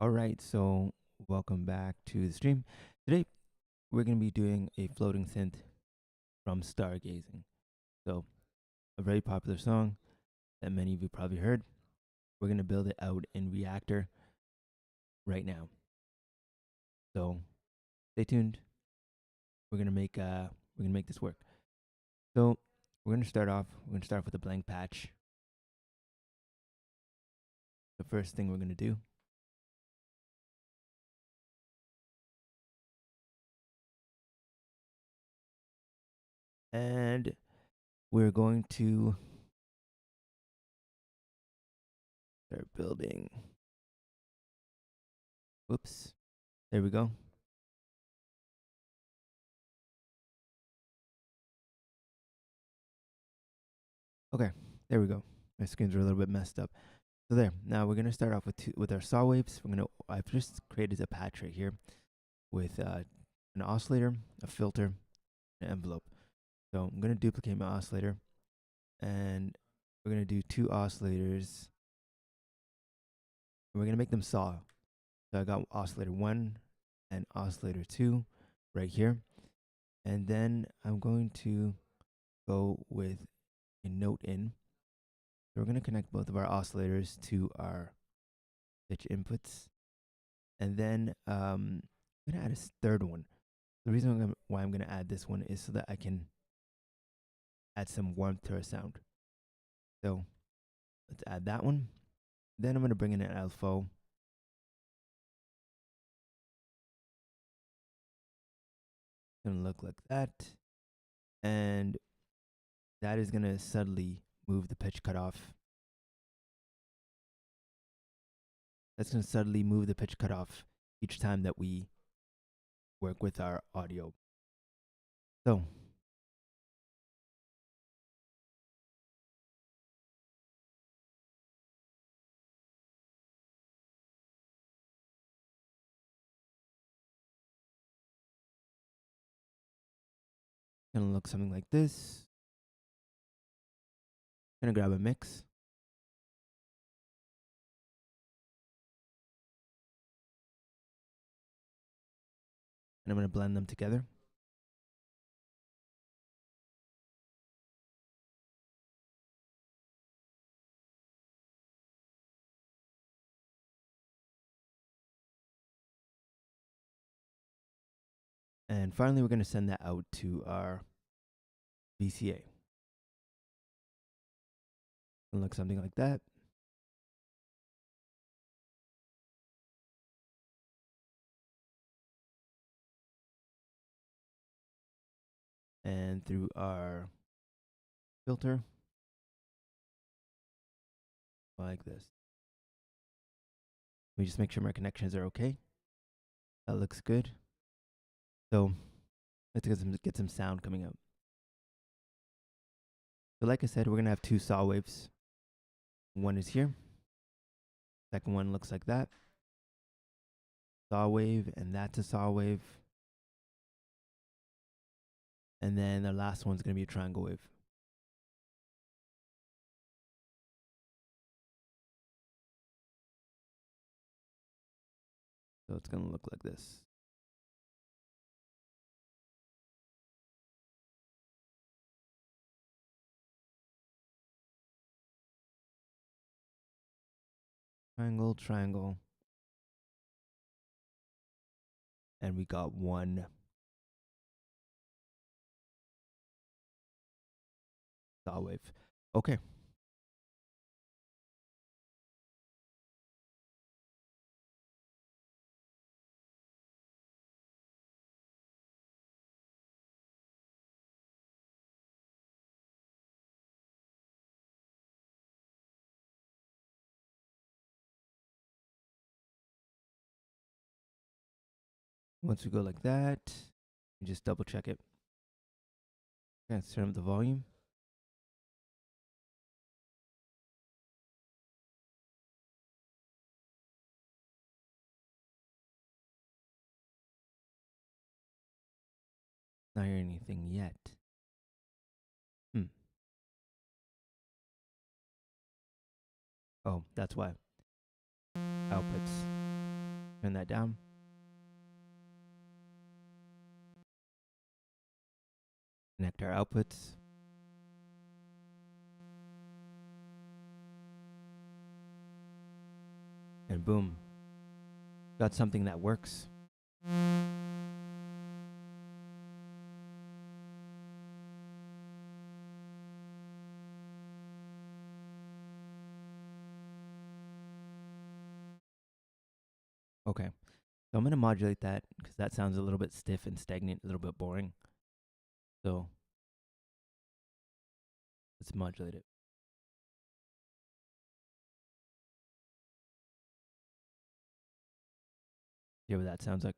All right, so welcome back to the stream. Today, we're going to be doing a floating synth from Stargazing. So, a very popular song that many of you probably heard. We're going to build it out in Reactor right now. So, stay tuned. We're going to make this work. So, we're going to start off with a blank patch. The first thing we're going to do and we're going to start building. Whoops. There we go. Okay, there we go. My screens are a little bit messed up. So there. Now we're gonna start off with our saw waves. I've just created a patch right here with an oscillator, a filter, an envelope. So I'm gonna duplicate my oscillator, and we're gonna do two oscillators. And we're gonna make them saw. So I got oscillator 1 and oscillator 2 right here, and then I'm going to go with a note in. So we're gonna connect both of our oscillators to our pitch inputs. And then I'm going to add a third one. The reason why I'm going to add this one is so that I can add some warmth to our sound. So let's add that one. Then I'm going to bring in an LFO. It's going to look like that. And that is going to subtly move the pitch cutoff. That's going to subtly move the pitch cutoff each time that we work with our audio. So it's going to look something like this. I'm going to grab a mix. And I'm going to blend them together. And finally, we're going to send that out to our VCA. It'll look something like that. And through our filter, like this. Let me just make sure my connections are okay. That looks good. So let's get some sound coming out. So like I said, we're going to have two saw waves. One is here. Second one looks like that. Saw wave, and that's a saw wave. And then the last one's going to be a triangle wave. So it's going to look like this. Triangle, triangle. And we got one saw wave. Okay. Once we go like that, you just double check it. Okay, let's turn up the volume. Not hear anything yet. Oh, that's why. Outputs. Turn that down. Connect our outputs. And boom, got something that works. Okay, so I'm going to modulate that because that sounds a little bit stiff and stagnant, a little bit boring. So let's modulate it. Hear what that sounds like?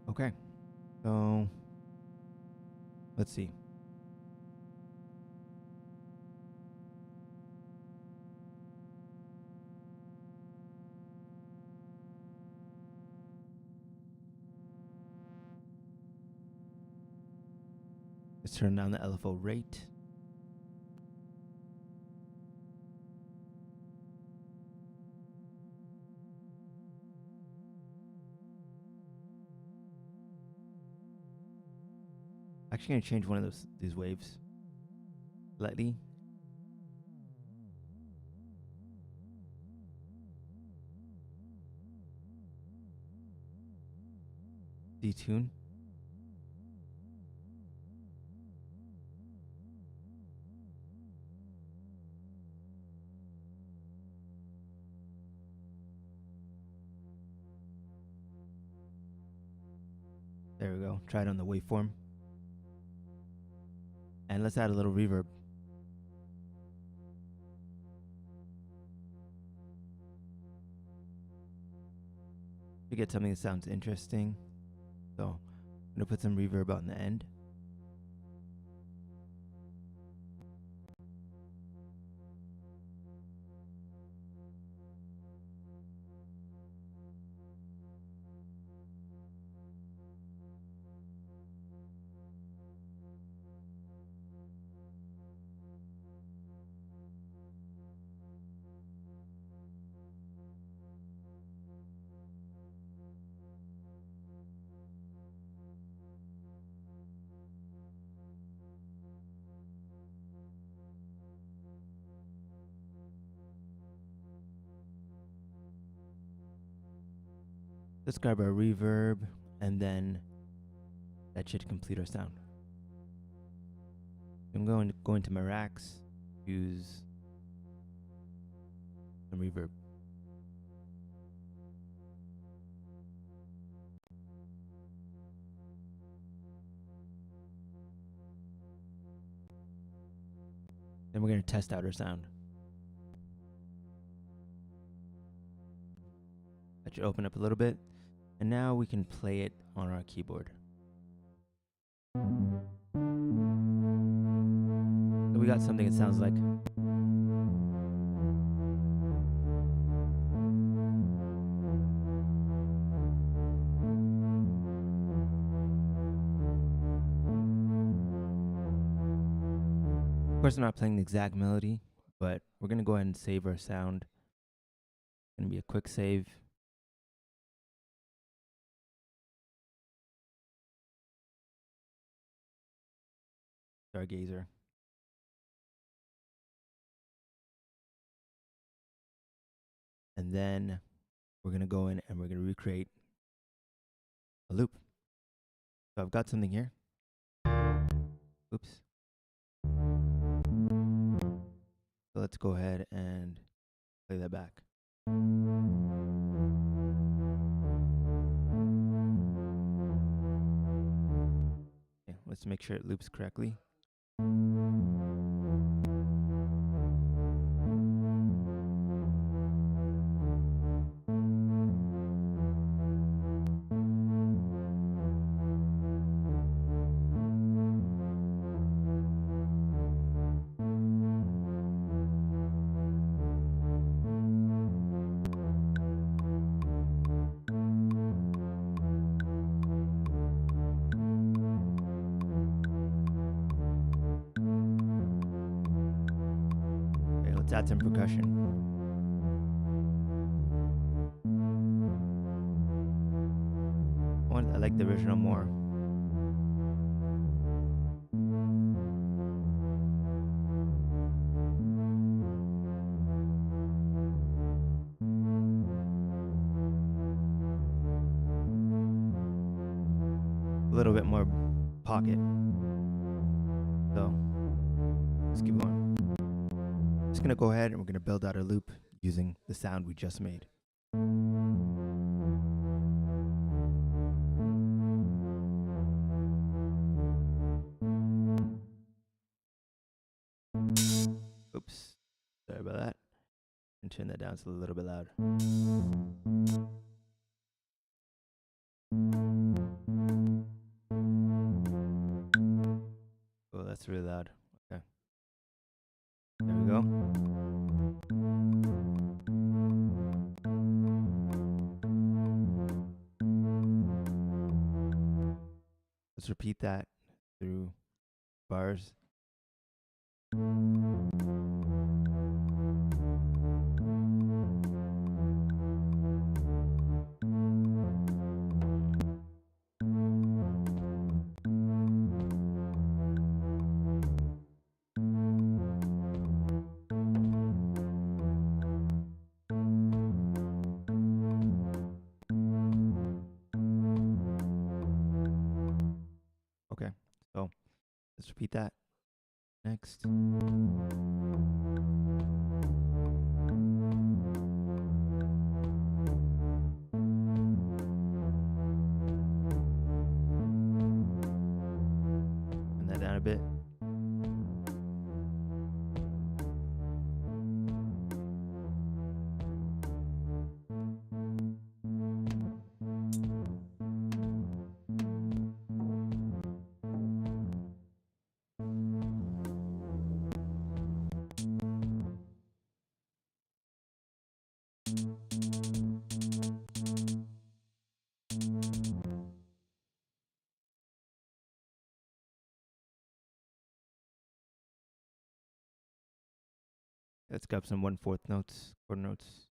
Okay, so let's see. Let's turn down the LFO rate. Actually, gonna change one of these waves slightly. Detune. There we go. Try it on the waveform. And let's add a little reverb. To get something that sounds interesting. So I'm gonna put some reverb on the end. Let's grab our reverb, and then that should complete our sound. I'm going to go into my racks, use some reverb. Then we're going to test out our sound. That should open up a little bit. And now we can play it on our keyboard. So we got something that sounds like. Of course, I'm not playing the exact melody, but we're going to go ahead and save our sound. It's going to be a quick save. Stargazer. And then we're going to go in and we're going to recreate a loop. So I've got something here. Oops. So let's go ahead and play that back. Okay, let's make sure it loops correctly. Let's add some percussion. I like the original more. A little bit more pocket. So let's keep going. Just gonna go ahead and we're gonna build out a loop using the sound we just made. Oops, sorry about that. And turn that down, it's a little bit loud. Oh, that's really loud. Okay. There we go. Let's repeat that through bars. Okay, so let's repeat that. Next. Turn that down a bit. Let's grab some 1/4 notes, quarter notes.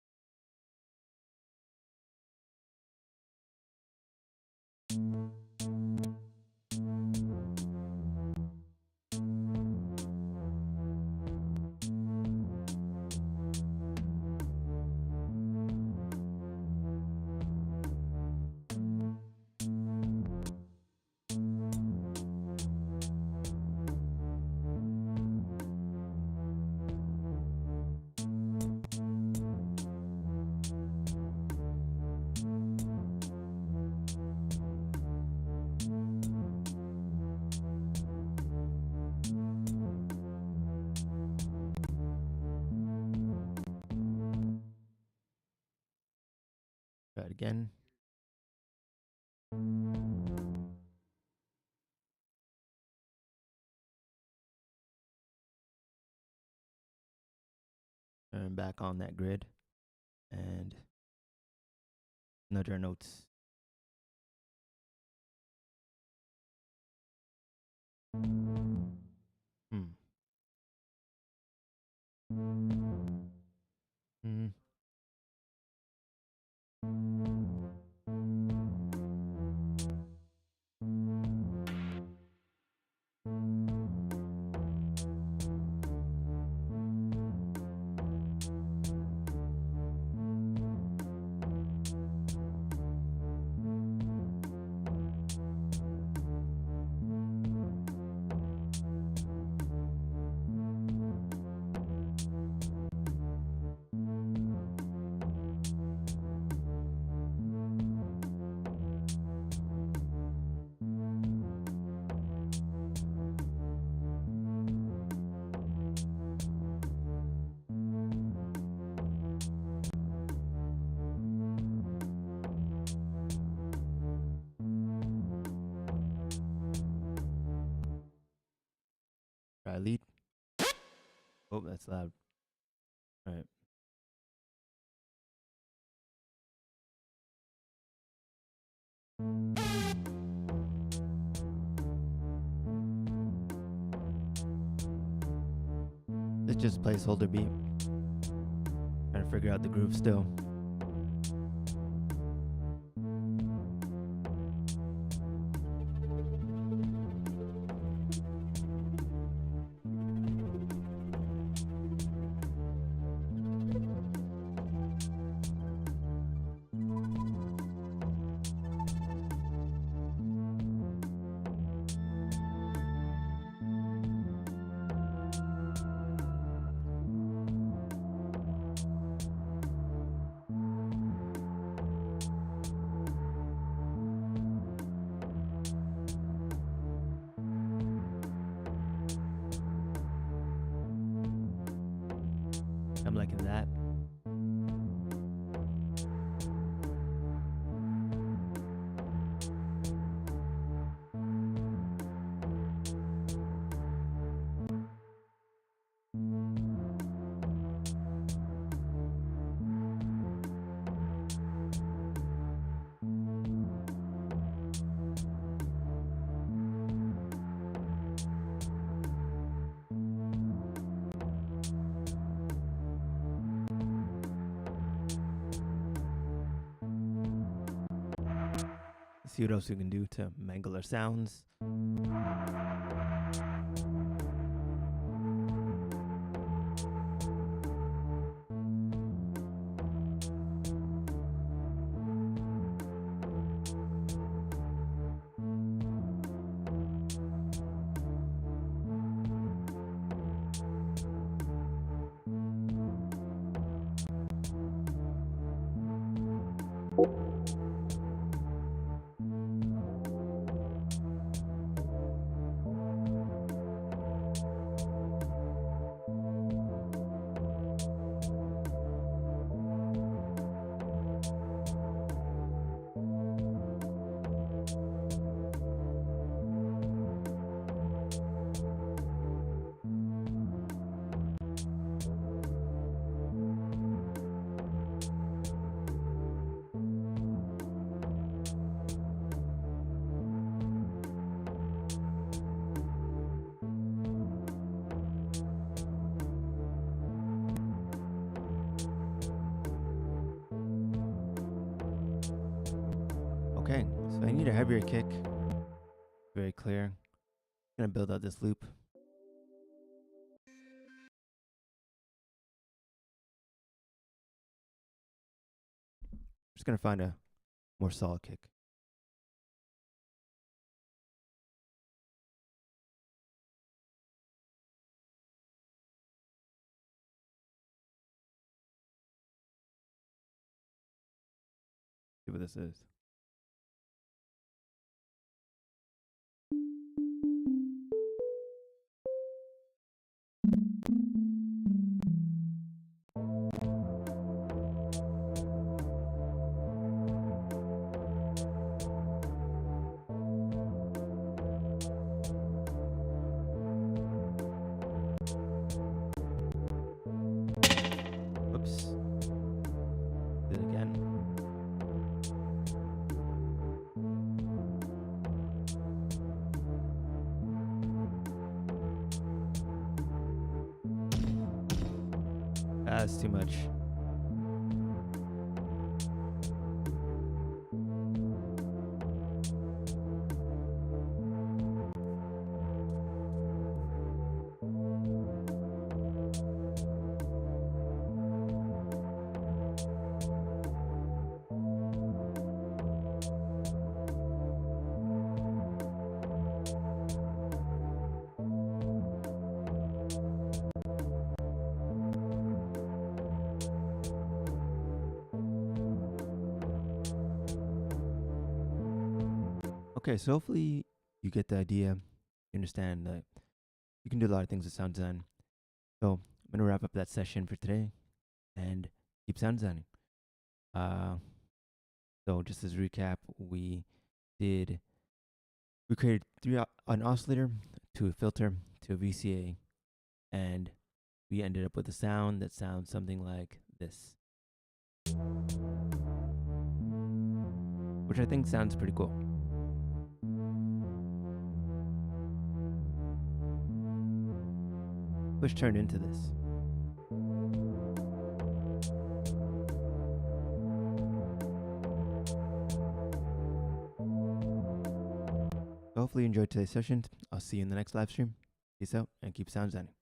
Try it again. Turn back on that grid and nudge our notes. lead. Oh, that's loud. All right. It's just placeholder beat. Trying to figure out the groove still. I'm liking that. Let's see what else we can do to mangle our sounds. Okay, so I need a heavier kick. Very clear. I'm gonna build out this loop. Just gonna find a more solid kick. See what this is. Whoops. Do it again. That's too much. Okay, so hopefully you get the idea. You understand that you can do a lot of things with sound design. So I'm gonna wrap up that session for today and keep sound designing. So just as a recap, we created an oscillator to a filter to a VCA and we ended up with a sound that sounds something like this, which I think sounds pretty cool. Let's turn into this. Hopefully you enjoyed today's session. I'll see you in the next live stream. Peace out and keep sound designing.